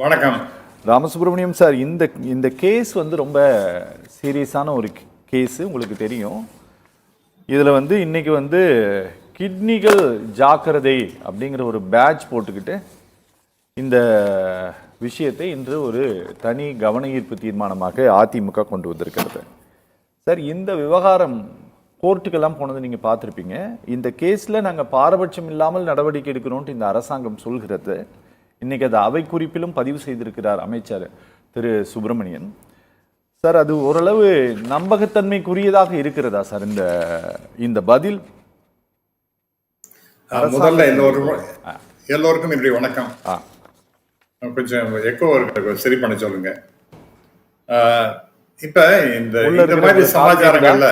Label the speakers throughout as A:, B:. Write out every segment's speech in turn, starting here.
A: வணக்கம்
B: ராமசுப்ரமணியம் சார். இந்த கேஸ் ரொம்ப சீரியஸான ஒரு கேஸு, உங்களுக்கு தெரியும். இதில் இன்னைக்கு கிட்னிகள் ஜாக்கிரதை அப்படிங்கிற ஒரு பேட்ச் போட்டுக்கிட்டு இந்த விஷயத்தை இன்று ஒரு தனி கவன ஈர்ப்பு தீர்மானமாக அதிமுக கொண்டு வந்திருக்கிறது. சார், இந்த விவகாரம் கோர்ட்டுக்கெல்லாம் போனது நீங்கள் பார்த்துருப்பீங்க. இந்த கேஸில் நாங்கள் பாரபட்சம் இல்லாமல் நடவடிக்கை எடுக்கிறோன்ட்டு இந்த அரசாங்கம் சொல்கிறது. இன்னைக்கு அது அவை குறிப்பிலும் பதிவு செய்திருக்கிறார் அமைச்சர் திரு சுப்பிரமணியன் சார். அது ஓரளவு நம்பகத்தன்மைக்குரியதாக இருக்கிறதா சார் இந்த பதில்?
A: முதல்ல எல்லோருக்கும் இப்படி வணக்கம். கொஞ்சம் எக்கோ சரி பண்ண சொல்லுங்க. இப்ப இந்த மாதிரி சமாச்சாரங்கள்ல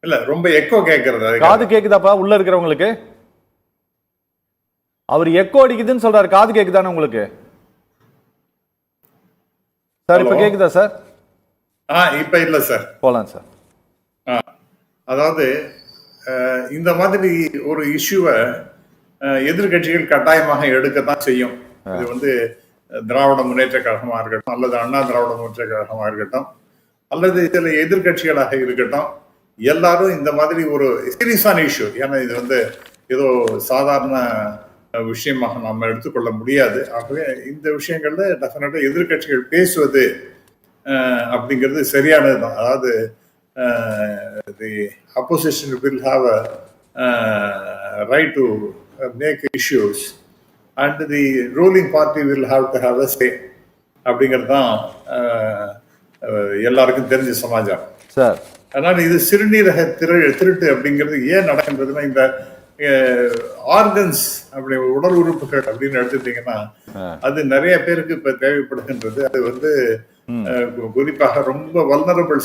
A: இல்ல ரொம்ப எக்கோ கேட்கறது.
B: காது கேக்குதாப்பா உள்ள இருக்கிறவங்களுக்கு? அவர் எக்கோ அடிக்குதுன்னு சொல்றாரு. காது கேக்குதானே உங்களுக்கு சார்? இப்ப கேக்குதா சார்?
A: இப்ப இல்ல சார்,
B: போலாம் சார்.
A: அதாவது இந்த மாதிரி ஒரு இஷ்யூவை எதிர்கட்சிகள் கட்டாயமாக எடுக்கத்தான் செய்யும். இது திராவிட முன்னேற்ற கழகமாக இருக்கட்டும், அல்லது அண்ணா திராவிட முன்னேற்ற கழகமாக இருக்கட்டும், அல்லது சில எதிர்கட்சிகளாக இருக்கட்டும், எல்லாரும் இந்த மாதிரி ஒரு சீரியஸான இஷ்யூ. ஏன்னா இது ஏதோ சாதாரண விஷயமாக நம்ம எடுத்துக்கொள்ள முடியாது. ஆகவே இந்த விஷயங்கள்ல டெஃபினட்டா எதிர்கட்சிகள் பேசுவது அப்படிங்கிறது சரியானது தான். அதாவது the opposition will have a right to make issues and the ruling party will have to have a stay அப்படிங்கிறது தான் எல்லாருக்கும் தெரிஞ்ச சமாச்சாரம்
B: சார்.
A: அதனால இது சிறுநீரக திருட்டு அப்படிங்கிறது ஏன் நடக்கின்றதுன்னா, இந்த ஆர்கன்ஸ் அப்படி உடல் உறுப்புகள் அப்படின்னு எடுத்துட்டீங்கன்னா அது நிறைய பேருக்கு இப்ப தேவைப்படுகின்றது. அது குறிப்பாக ரொம்ப வல்னரபிள்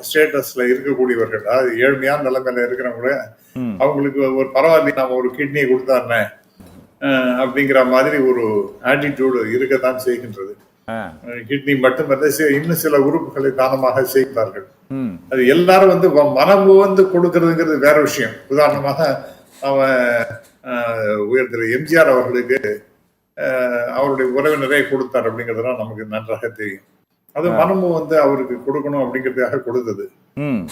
A: ஸ்டேட்டஸ்ல இருக்கக்கூடியவர்கள், அதாவது ஏழ்மையான நிலைமையில இருக்கிறவங்க, அவங்களுக்கு ஒரு பரவாயில்ல நாம ஒரு கிட்னியை கொடுத்தாருனே அப்படிங்கிற மாதிரி ஒரு ஆட்டிடியூடு இருக்கத்தான் செய்கின்றது. கிட்னி மட்டுமல்ல, இன்னும் சில உறுப்புகளை தானமாக செய்கிறார்கள். அது எல்லாரும் மனம் கொடுக்கறதுங்கிறது வேற விஷயம். உதாரணமாக உயர் திரு எம்ஜிஆர் அவர்களுக்கு அவருடைய உறவினரை கொடுத்தார் அப்படிங்கிறதுலாம் நமக்கு நன்றாக தெரியும். அது மனமும் அவருக்கு கொடுக்கணும் அப்படிங்கிறதுக்காக கொடுத்தது.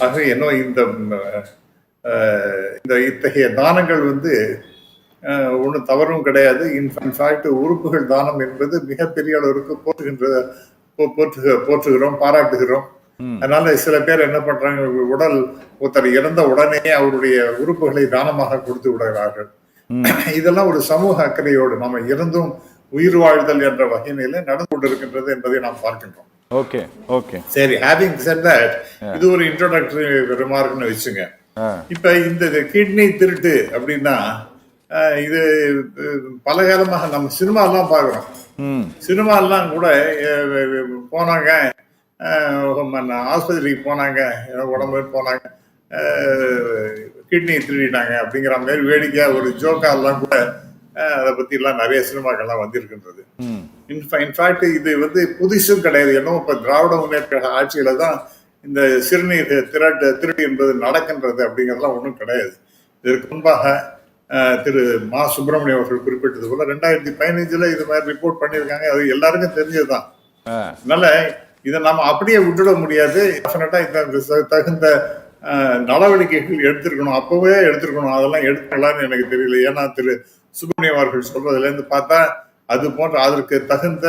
A: ஆக என்ன இந்த இத்தகைய தானங்கள் ஒன்றும் தவறும் கிடையாது. இன்ஃபேக்ட் உறுப்புகள் தானம் என்பது மிகப்பெரிய அளவிற்கு போற்றுகிறோம், பாராட்டுகிறோம். அதனால சில பேர் என்ன பண்றாங்க, உடல் ஒருத்தர் இறந்த உடனே அவருடைய உறுப்புகளை தானமாக கொடுத்து விடுகிறார்கள். இதெல்லாம் ஒரு சமூக அக்கறையோடு நம்ம இருந்தும் உயிர் வாழ்தல் என்ற வகையில நடந்து கொண்டிருக்கின்றது என்பதை நாம் பார்க்கின்றோம்.
B: ஓகே ஓகே
A: சரி, ஹேவிங் செட் தட், இது ஒரு இன்ட்ரோடக்டரி ரிமார்க்னு வச்சுங்க. இப்ப இந்த கிட்னி திருட்டு அப்படின்னா இது பல காலமாக நம்ம சினிமாலாம் பார்க்கிறோம். சினிமாலாம் கூட போனாங்க, ஆஸ்பத்திரிக்கு போனாங்க, உடம்பு போனாங்க, கிட்னி திருடிட்டாங்க அப்படிங்கிற மாதிரி வேடிக்கையா ஒரு ஜோக்காலாம் கூட அதை பத்தி எல்லாம் நிறைய சினிமாக்கள்லாம் வந்திருக்கின்றது. இன்ஃபேக்ட் இது புதுசும் கிடையாது. என்னவோ இப்ப திராவிட முன்னேற்ற ஆட்சியில தான் இந்த சிறுநீர் திருட்டு என்பது நடக்கின்றது அப்படிங்கிறதுலாம் ஒன்றும் கிடையாது. இதற்கு முன்பாக திரு மா சுப்பிரமணியம் அவர்கள் குறிப்பிட்டது போல 2015 இது மாதிரி ரிப்போர்ட் பண்ணியிருக்காங்க. அது எல்லாருக்கும் தெரிஞ்சதுதான். அதனால இதை நாம அப்படியே விட்டுட முடியாது. தகுந்த நடவடிக்கைகள் எடுத்திருக்கணும், அப்பவே எடுத்திருக்கணும். அதெல்லாம் எடுக்கலாம்னு எனக்கு தெரியல. ஏன்னா திரு சுப்பிரமணியம் அவர்கள் சொல்றதுல இருந்து பார்த்தா அது போன்ற அதற்கு தகுந்த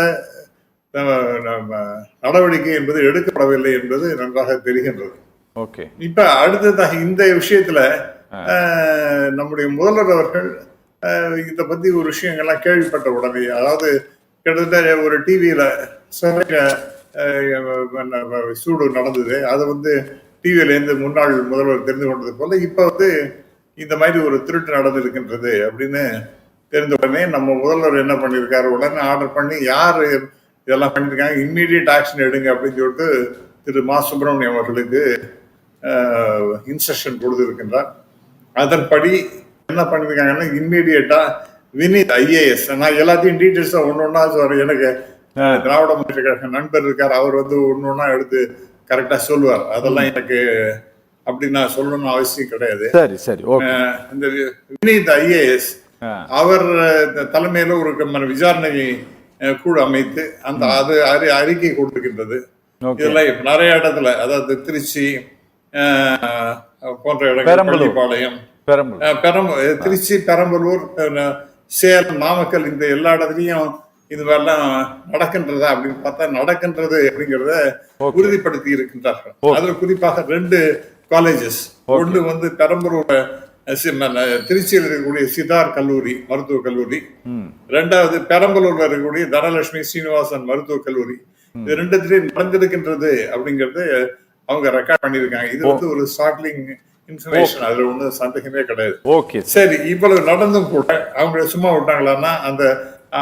A: நடவடிக்கை என்பது எடுக்கப்படவில்லை என்பது நன்றாக தெரிகின்றது. இப்ப அடுத்ததாக இந்த விஷயத்துல நம்முடைய முதல்வர் அவர்கள் இதை பத்தி ஒரு விஷயங்கள்லாம் கேள்விப்பட்ட உடனே, அதாவது கிட்டத்தட்ட ஒரு டிவியில சூடு நடந்தது, அதை டிவியில இருந்து முன்னாள் முதல்வர் தெரிந்து கொண்டது போல இப்ப இந்த மாதிரி ஒரு திருட்டு நடந்திருக்கின்றது அப்படின்னு தெரிந்த உடனே நம்ம முதல்வர் என்ன பண்ணியிருக்காரு, உடனே ஆர்டர் பண்ணி யார் இதெல்லாம் பண்ணியிருக்காங்க இம்மீடியட் ஆக்ஷன் எடுங்க அப்படின்னு சொல்லிட்டு திரு மா சுப்பிரமணியம் அவர்களுக்கு இன்ஸ்ட்ரக்ஷன் கொடுத்திருக்கின்றார். அதன்படி என்ன பண்ணிருக்காங்கன்னா, இம்மீடியட்டா வினித் IAS, நான் எல்லாத்தையும் டீட்டெயில்ஸா ஒன்னொன்னா சொல்றேன். எனக்கு திராவிட முன்னேற்ற கழக நண்பர் இருக்கார், அவர் ஒன்னொன்னா எடுத்து கரெக்டா சொல்லுவார். அதெல்லாம் எனக்கு அப்படி நான் சொல்லணும்னு அவசியம் கிடையாது. இந்த வினித் IAS அவர் தலைமையில ஒரு விசாரணை குழு அமைத்து அந்த அறிக்கை கொடுக்கின்றது.
B: ஓகே.
A: இதெல்லாம் நிறைய இடத்துல, அதாவது திருச்சி போன்ற இடங்கள்,
B: பெரம்பலூர்.
A: பள்ளிப்பாளையம்,
B: பெரம்பலூர்.
A: திருச்சி, பெரம்பலூர், சேலம், நாமக்கல், இந்த எல்லா இடத்துலயும் இது மாதிரிலாம் நடக்கின்றதா அப்படின்னு பார்த்தா நடக்கின்றது அப்படிங்கிறத உறுதிப்படுத்தி இருக்கின்றார்கள். அதுல குறிப்பாக 2 காலேஜஸ், ஒன்று வந்து பெரம்பலூர் திருச்சியில் இருக்கக்கூடிய சித்தார் கல்லூரி மருத்துவக் கல்லூரி, 2வது பெரம்பலூர்ல இருக்கக்கூடிய தனலட்சுமி சீனிவாசன் மருத்துவக் கல்லூரி. இது 2த்திலையும் நடந்திருக்கின்றது அப்படிங்கறது அவங்க ரெக்கார்ட் பண்ணிருக்காங்க. இது வந்து ஒரு ஸ்டார்ட்லிங் இன்ஃபர்மேஷன், அதுல ஒன்றும் சந்தேகமே கிடையாது.
B: ஓகே.
A: சரி, இவ்வளவு நடந்தும் கூட அவங்க சும்மா விட்டாங்களான்னா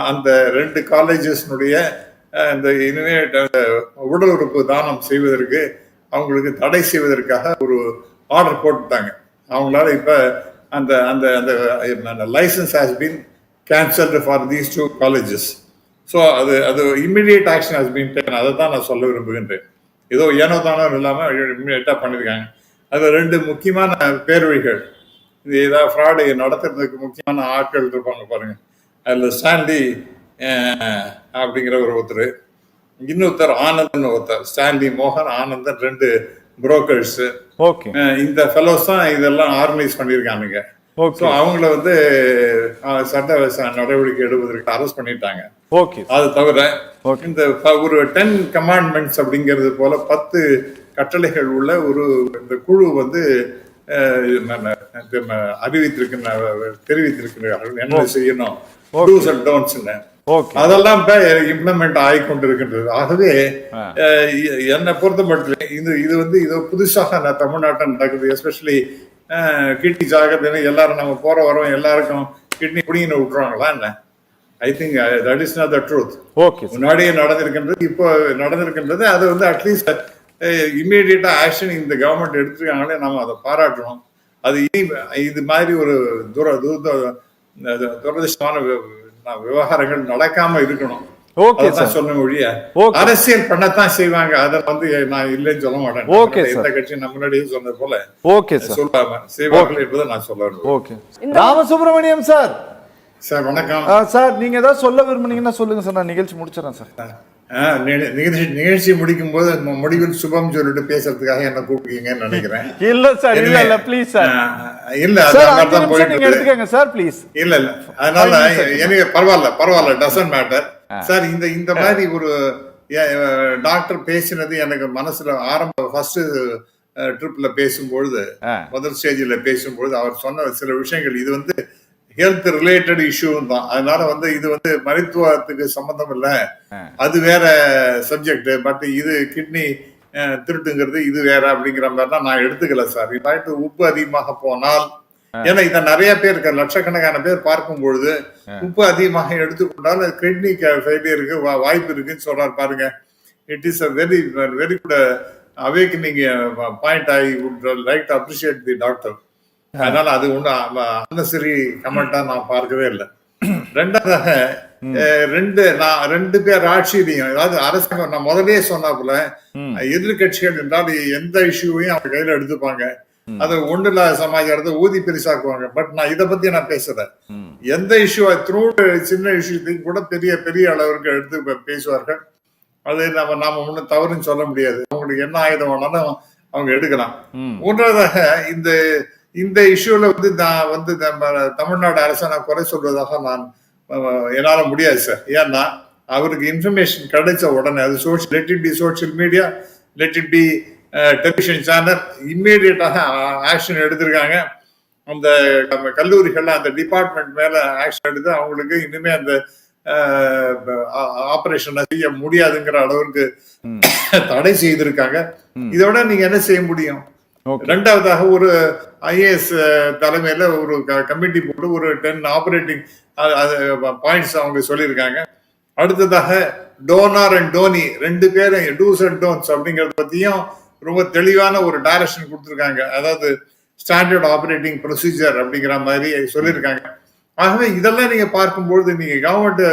A: அந்த 2 காலேஜஸ்னுடைய இந்த இனிமே உடல் உறுப்பு தானம் செய்வதற்கு அவங்களுக்கு தடை செய்வதற்காக ஒரு ஆர்டர் போட்டுட்டாங்க. அவங்களால இப்ப அந்த அந்த அந்த license has been cancelled for these 2 colleges. So அது immediate action has been taken. அதை தான் நான் சொல்ல விரும்புகின்றேன். ஏதோ ஏனோ தானோ இல்லாமல் இம்மிடியேட்டாக பண்ணியிருக்காங்க. அது 2 முக்கியமான பேர்வழிகள். இது ஏதாவது ஃப்ராடு நடத்துறதுக்கு முக்கியமான ஆட்கள் இருப்பாங்க பாருங்க. அதில் ஸ்டான்லி அப்படிங்கிற ஒருத்தர், இன்னொருத்தர் ஆனந்தன், ஸ்டான்லி மோகன், ஆனந்தன், 2 புரோக்கர்ஸ். இந்த ஃபெலோஸ் தான் இதெல்லாம் ஆர்கனைஸ் பண்ணியிருக்கானுங்க. அவங்கள வந்து சட்ட நடவடிக்கை எடுப்பதற்கு அரெஸ்ட் பண்ணிட்டாங்க. அது தவிர இந்த ஒரு 10 கமாண்ட்மெண்ட்ஸ் அப்படிங்கிறது போல 10 கட்டளைகள் உள்ள இந்த குழு வந்து தெரிவித்திருக்கிறார்கள் என்ன செய்யணும், டூஸ் அண்ட் டோன்ட்ஸ்னு. அதெல்லாம் இம்ப்ளிமெண்ட் ஆகிக்கொண்டிருக்கின்றது. ஆகவே என்னை பொறுத்த மட்டும் இது வந்து இது புதுசாக தமிழ்நாட்டில் நடக்குது. எஸ்பெஷலி கிட்னி ஜாகிரதை, எல்லாரும் நம்ம போற வரோம் எல்லாருக்கும் கிட்னி குடின்னு விட்டுருவாங்களா என்ன? I think that is not the truth. முன்னாடியே நடந்திருக்கின்றது, இப்போ நடந்திருக்கின்றது. அது வந்து அட்லீஸ்ட் இம்மீடியட்டா ஆக்ஷன் இந்த கவர்மெண்ட் எடுத்துருக்காங்களே, நம்ம அதை பாராட்டணும். அது இது மாதிரி ஒரு துரதிருஷ்டமான விவகாரங்கள் நடக்காம இருக்கணும். சொன்ன மொழிய அரசியல் பண்ணத்தான் செய்வாங்க. அதை வந்து நான் இல்லைன்னு சொல்ல மாட்டேன். எந்த கட்சி நம்ம முன்னாடியே சொன்னது போல சொல்லாம செய்வார்கள் என்பதை நான் சொல்ல.
B: ராமசுப்ரமணியம் சார்,
A: வணக்கம்
B: சார். நீங்க ஏதாவது சொல்ல விரும்புனீங்கன்னா சொல்லுங்க சார், நான் நிகழ்ச்சி முடிச்சிடறேன் சார்.
A: நிகழ்ச்சி முடிக்கும் போது முடிவில் சுபம் சொல்லிட்டு பேசுறதுக்காக என்ன கூப்பிடுங்கன்னு நினைக்கிறேன்.
B: இல்ல சார், இல்ல ப்ளீஸ் சார்,
A: இல்ல
B: நீங்க எடுத்துக்கங்க சார் ப்ளீஸ்.
A: இல்ல அதனால எனக்கு பரவாயில்ல டசன்ட் மேட்டர் சார். இந்த மாதிரி ஒரு டாக்டர் பேசினது எனக்கு மனசுல ஃபர்ஸ்ட் ட்ரிப்ல பேசும்பொழுது, முதல் ஸ்டேஜ்ல பேசும்பொழுது அவர் சொன்ன சில விஷயங்கள், இது வந்து ஹெல்த் ரிலேட்டட் இஷ்யூ தான். அதனால வந்து இது வந்து மருத்துவத்துக்கு சம்பந்தம் இல்லை, அது வேற சப்ஜெக்ட். பட் இது கிட்னி திருட்டுங்கிறது இது வேற அப்படிங்கிற மாதிரி தான் நான் எடுத்துக்கல சார். இல்லாட்டி உப்பு அதிகமாக போனால், ஏன்னா இதை நிறைய பேர் லட்சக்கணக்கான பேர் பார்க்கும் பொழுது உப்பு அதிகமாக எடுத்துக்கொண்டால் கிட்னி ஃபெயிலியருக்கு வாய்ப்பு இருக்குன்னு சொல்றாரு பாருங்க. It is a very very good awakening point. I would like to appreciate the doctor. அதனால அது ஒண்ணு அன்னசரி கமெண்டா நான் பார்க்கவே இல்லை. 2வது 2 பேர் ஆட்சியிலையும், அதாவது அரசாங்கம், நான் முதலே சொன்னாப்புல எதிர்கட்சிகள் என்றால் எந்த இஷ்யூவையும் அவங்க கையில எடுத்துப்பாங்க. அது ஒண்ணுல சமாளிக்கிறத ஊதி பெருசாக்குவாங்க. பட் நான் இதை பத்தி நான் பேசுறேன். எந்த இஷ்யூ த்ரூ சின்ன இஷ்யூத்தையும் கூட பெரிய பெரிய அளவிற்கு எடுத்து பேசுவார்கள். அது நாம ஒன்னும் தவறுன்னு சொல்ல முடியாது. அவங்களுக்கு என்ன ஆயுதம் வேணாலும் அவங்க எடுக்கலாம். 3வதாக இந்த இஷ்யூல வந்து நான் வந்து தமிழ்நாடு அரசை நான் குறை சொல்வதாக என்னால முடியாது சார். ஏன்னா அவருக்கு இன்ஃபர்மேஷன் கிடைச்ச உடனே, அது let it be social media, let it be television channel, இம்மீடியட்டாக ஆக்ஷன் எடுத்திருக்காங்க. அந்த கல்லூரிகள்ல அந்த டிபார்ட்மெண்ட் மேல ஆக்ஷன் எடுத்து அவங்களுக்கு இனிமே அந்த ஆபரேஷன் செய்ய முடியாதுங்கிற அளவுக்கு தடை செய்திருக்காங்க. இதோட நீங்க என்ன செய்ய முடியும்? 2வதாக ஒரு ஐஏஎஸ் தலைமையில ஒரு கமிட்டி போட்டு ஒரு 10 ஆபரேட்டிங் பாயிண்ட்ஸ் அவங்க சொல்லியிருக்காங்க. அடுத்ததாக டோனார் அண்ட் டோனி 2 பேரும் டூஸ் அண்ட் டோன்ட்ஸ் அப்படிங்கறத பத்தியும் ரொம்ப தெளிவான ஒரு டைரக்ஷன் கொடுத்துருக்காங்க. அதாவது ஸ்டாண்டர்ட் ஆபரேட்டிங் ப்ரொசீஜர் அப்படிங்கிற மாதிரி சொல்லியிருக்காங்க. ஆகவே இதெல்லாம் நீங்க பார்க்கும்பொழுது நீங்க கவர்மெண்ட்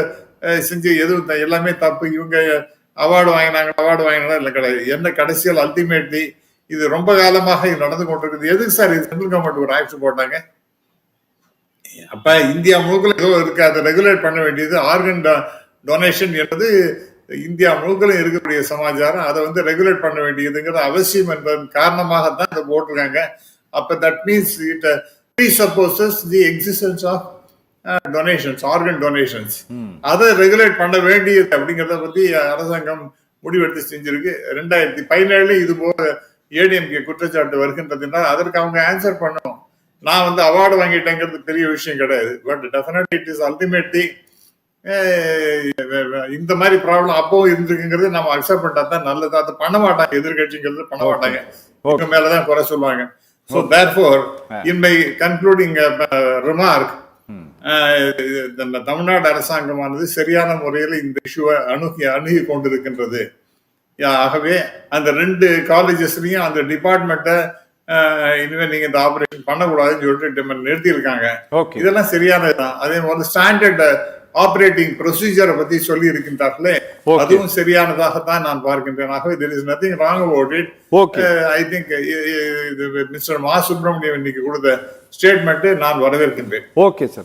A: செஞ்சு எதுவும் எல்லாமே தப்பு, இவங்க அவார்டு வாங்கினாங்க இல்லை கிடையாது. என்ன கடைசியில் அல்டிமேட்லி இது ரொம்ப காலமாக நடந்து கொண்டிருக்குது. எதுக்கு சார் இது சென்ட்ரல் கவர்மெண்ட் ஒரு ஆக்ஷன் போட்டாங்க? அப்ப இந்தியா முழுக்க ஏதோ இருக்கு, அதை ரெகுலேட் பண்ண வேண்டியது ஆர்கன் டொனேஷன் என்பது இந்தியா முழுக்களும் இருக்கக்கூடிய சமாச்சாரம். அதை வந்து ரெகுலேட் பண்ண வேண்டியதுங்கிற அவசியம் என்பதன் காரணமாகத்தான் இதை போட்டிருக்காங்க. அப்ப that means it presupposes the existence of donations, organ donations. அதை ரெகுலேட் பண்ண வேண்டியது அப்படிங்கிறத பத்தி அரசாங்கம் முடிவெடுத்து செஞ்சிருக்கு. 2017 இது போல ஏடிஎம்கே குற்றச்சாட்டு வருகின்றதுனால் அதற்கு அவங்க ஆன்சர் பண்ணணும். நான் வந்து அவார்டு வாங்கிட்டேங்கிறது பெரிய விஷயம் கிடையாது. But definitely it is ultimately இந்த மாதிரி ப்ராப்ளம் அப்பவும் இருந்துருக்குங்கிறது நம்ம அக்செப்ட் பண்ணா தான் நல்லது. அது பண்ண மாட்டாங்க, எதிர்கட்சிங்கிறது பண்ண மாட்டாங்க, இதுக்கு மேலதான் குறை சொல்லுவாங்க. So therefore in my concluding remark, Tamil Nadu அரசாங்கமானது சரியான முறையில் இந்த இஷ்யூவை அணுகி கொண்டிருக்கின்றது. ஆகவே அந்த 2 காலேஜஸ்லயும் அந்த டிபார்ட்மெண்ட்டை இனிமே நீங்க இந்த ஆபரேஷன் பண்ணக்கூடாதுன்னு சொல்லிட்டு நிறுத்தியிருக்காங்க. இதெல்லாம் சரியானதுதான். அதே மாதிரி ஸ்டாண்டர்ட் ஆபரேட்டிங் ப்ரொசீஜரை பத்தி சொல்லி இருக்கின்றார்களே, அதுவும் சரியானதாகத்தான் நான் பார்க்கின்றேன். ஆகவே there is nothing wrong about it. I think mister மா சுப்பிரமணியம் இன்னைக்கு கொடுத்த ஸ்டேட்மெண்ட் நான் வரவேற்கின்றேன்.
B: Okay sir.